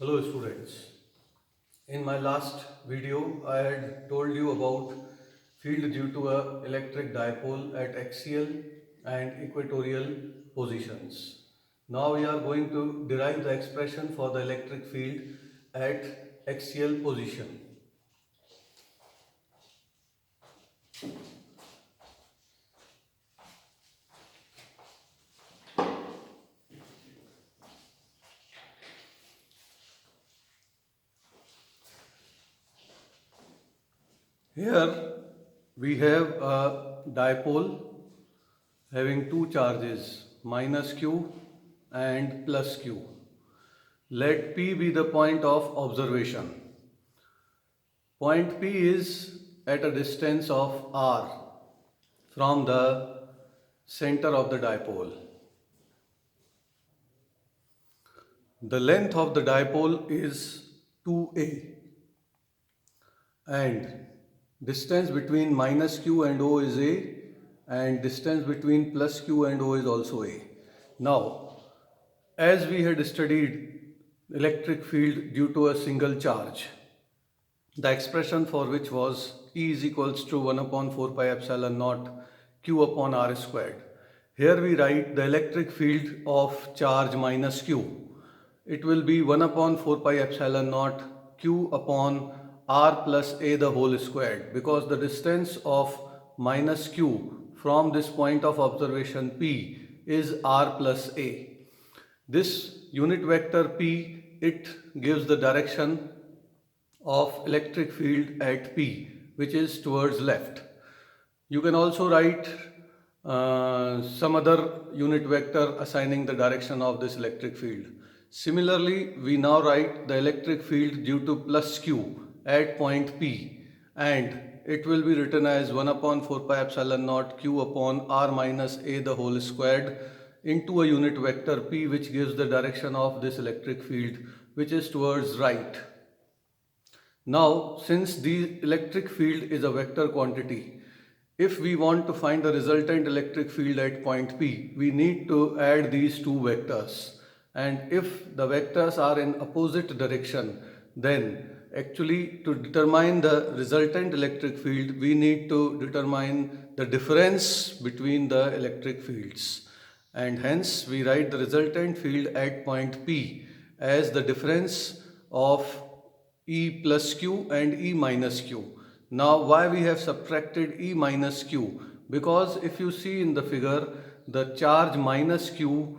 Hello students. In my last video I had told you about field due to a electric dipole at axial and equatorial positions. Now we are going to derive the expression for the electric field at axial position. Here we have a dipole having two charges, minus q and plus q. Let P be the point of observation. Point P is at a distance of r from the center of the dipole. The length of the dipole is 2a and distance between minus q and O is a and distance between plus q and O is also a. Now, as we had studied electric field due to a single charge, the expression for which was E is equals to 1 upon 4 pi epsilon naught q upon r squared. Here we write the electric field of charge minus q. It will be 1 upon 4 pi epsilon naught q upon r plus a the whole squared, because the distance of minus q from this point of observation P is r plus a. This unit vector P, it gives the direction of electric field at P, which is towards left. You can also write some other unit vector assigning the direction of this electric field. Similarly, we now write the electric field due to plus q at point P, and it will be written as 1 upon 4 pi epsilon naught q upon r minus a the whole squared into a unit vector P, which gives the direction of this electric field, which is towards right. Now, since the electric field is a vector quantity, if we want to find the resultant electric field at point P, we need to add these two vectors. And if the vectors are in opposite direction, then actually to determine the resultant electric field, we need to determine the difference between the electric fields. And hence we write the resultant field at point P as the difference of E plus Q and E minus Q. Now, why we have subtracted E minus Q? Because if you see in the figure, the charge minus Q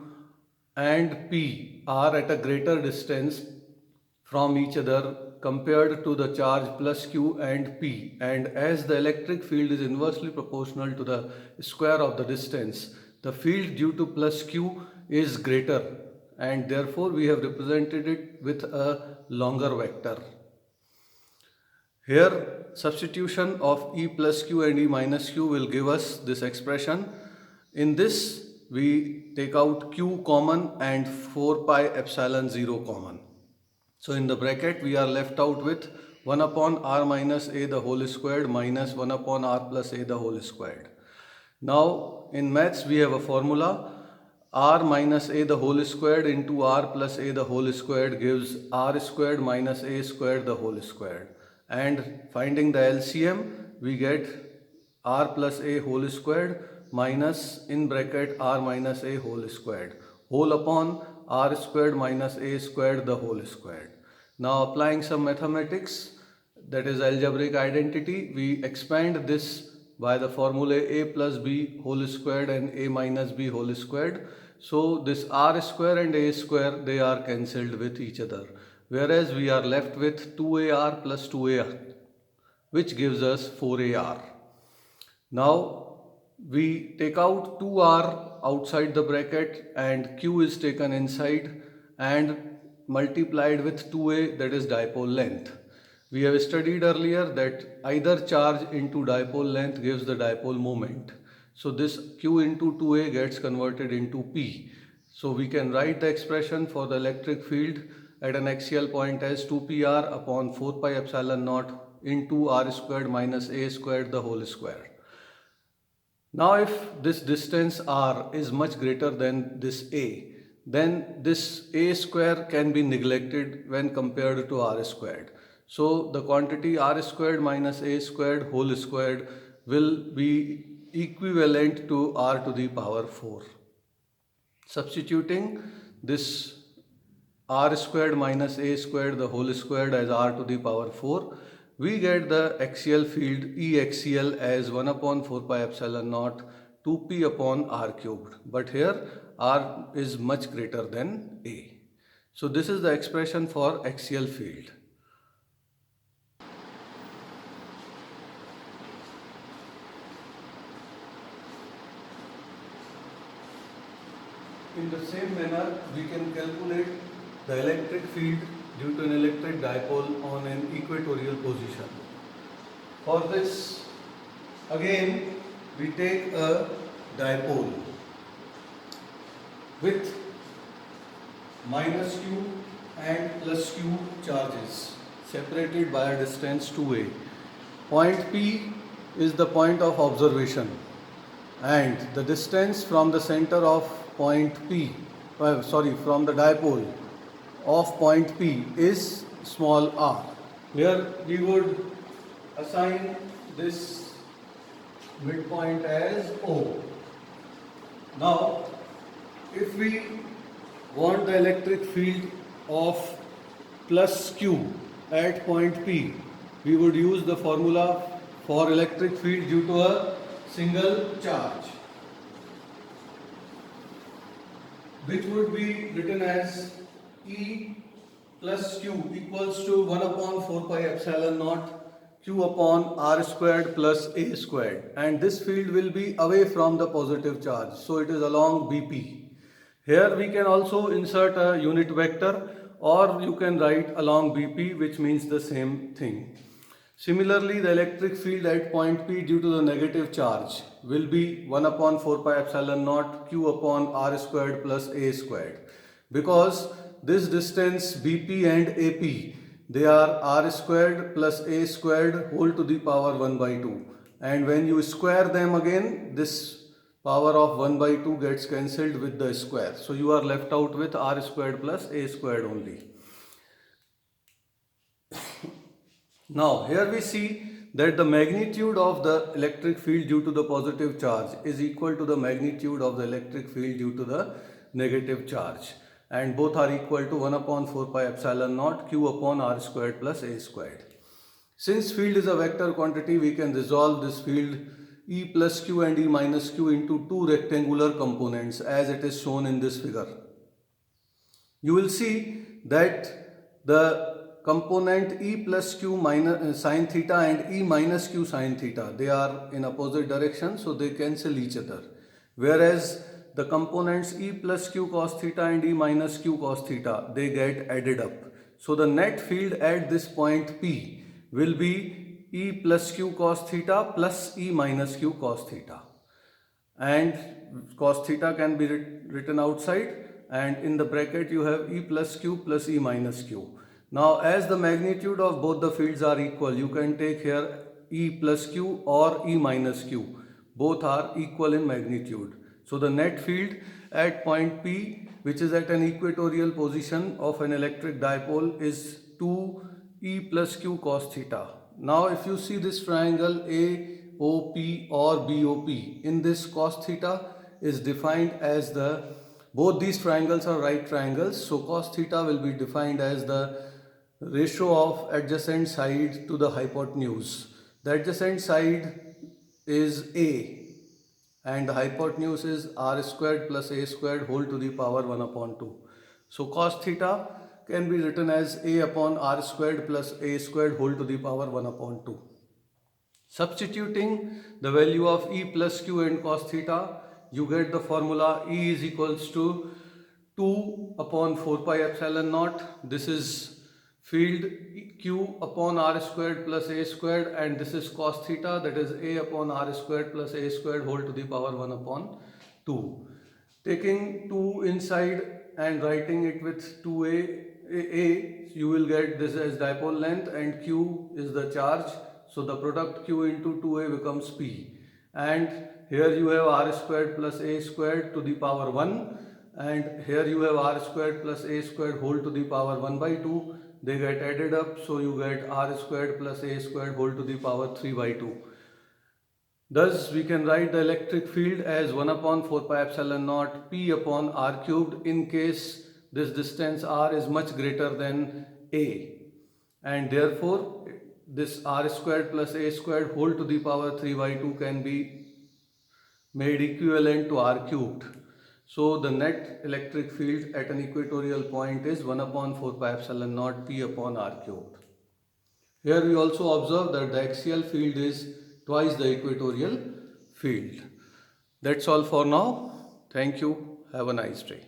and P are at a greater distance from each other compared to the charge plus Q and P, and as the electric field is inversely proportional to the square of the distance, the field due to plus Q is greater, and therefore we have represented it with a longer vector. Here, substitution of E plus Q and E minus Q will give us this expression. In this, we take out Q common and 4 pi epsilon 0 common. So in the bracket, we are left out with 1 upon r minus a the whole squared minus 1 upon r plus a the whole squared. Now, in maths, we have a formula. R minus a the whole squared into r plus a the whole squared gives r squared minus a squared the whole squared. And finding the LCM, we get r plus a whole squared minus in bracket r minus a whole squared, whole upon r squared minus a squared the whole squared. Now applying some mathematics, that is algebraic identity, we expand this by the formula a plus b whole squared and a minus b whole squared. So this r square and a square, they are cancelled with each other, whereas we are left with 2ar plus 2ar, which gives us 4ar. Now we take out 2r outside the bracket and q is taken inside and multiplied with 2a, that is dipole length. We have studied earlier that either charge into dipole length gives the dipole moment. So this q into 2a gets converted into p. So we can write the expression for the electric field at an axial point as 2pr upon 4 pi epsilon naught into r squared minus a squared the whole square. Now if this distance r is much greater than this a, then this a square can be neglected when compared to r squared. So the quantity r squared minus a squared whole squared will be equivalent to r to the power 4. Substituting this r squared minus a squared the whole squared as r to the power 4, we get the axial field E axial as 1 upon 4 pi epsilon naught 2p upon r cubed. But here r is much greater than a. So this is the expression for axial field. In the same manner, we can calculate the electric field due to an electric dipole on an equatorial position. For this, again, we take a dipole with minus q and plus q charges separated by a distance 2a. Point P is the point of observation, and the distance from the center of point P, from the dipole of point P is small r. Here we would assign this midpoint as O. Now, if we want the electric field of plus Q at point P, we would use the formula for electric field due to a single charge, which would be written as E plus Q equals to 1 upon 4 pi epsilon naught Q upon R squared plus A squared, and this field will be away from the positive charge, so it is along BP. Here we can also insert a unit vector, or you can write along BP, which means the same thing. Similarly, the electric field at point P due to the negative charge will be 1 upon 4 pi epsilon naught Q upon R squared plus A squared. Because this distance BP and AP, they are R squared plus A squared whole to the power 1 by 2. And when you square them again, this power of 1 by 2 gets cancelled with the square. So you are left out with R squared plus A squared only. Now here we see that the magnitude of the electric field due to the positive charge is equal to the magnitude of the electric field due to the negative charge, and both are equal to 1 upon 4 pi epsilon naught Q upon R squared plus A squared. Since field is a vector quantity, we can resolve this field E plus Q and E minus Q into two rectangular components as it is shown in this figure. You will see that the component E plus Q minus sine theta and E minus Q sine theta, they are in opposite direction, so they cancel each other. Whereas the components E plus Q cos theta and E minus Q cos theta, they get added up. So the net field at this point P will be E plus Q cos theta plus E minus Q cos theta. And cos theta can be written outside, and in the bracket you have E plus Q plus E minus Q. Now, as the magnitude of both the fields are equal, you can take here E plus Q or E minus Q. Both are equal in magnitude. So the net field at point P, which is at an equatorial position of an electric dipole, is 2 E plus Q cos theta. Now if you see this triangle AOP or BOP, in this cos theta is defined as both these triangles are right triangles, so cos theta will be defined as the ratio of adjacent side to the hypotenuse. The adjacent side is A and the hypotenuse is R squared plus A squared whole to the power 1 upon 2. So cos theta can be written as A upon R squared plus A squared whole to the power 1 upon 2. Substituting the value of E plus Q and cos theta, you get the formula E is equals to 2 upon 4 pi epsilon naught. This is field Q upon R squared plus A squared, and this is cos theta, that is A upon R squared plus A squared whole to the power 1 upon 2. Taking 2 inside and writing it with 2A, you will get this as dipole length and Q is the charge. So the product Q into 2A becomes P. And here you have R squared plus A squared to the power 1, and here you have r squared plus a squared whole to the power 1 by 2. They get added up, so you get r squared plus a squared whole to the power 3 by 2. Thus, we can write the electric field as 1 upon 4 pi epsilon naught P upon r cubed in case this distance r is much greater than a, and therefore this r squared plus a squared whole to the power 3 by 2 can be made equivalent to r cubed. So the net electric field at an equatorial point is 1 upon 4 pi epsilon naught P upon r cubed. Here we also observe that the axial field is twice the equatorial field. That's all for now. Thank you. Have a nice day.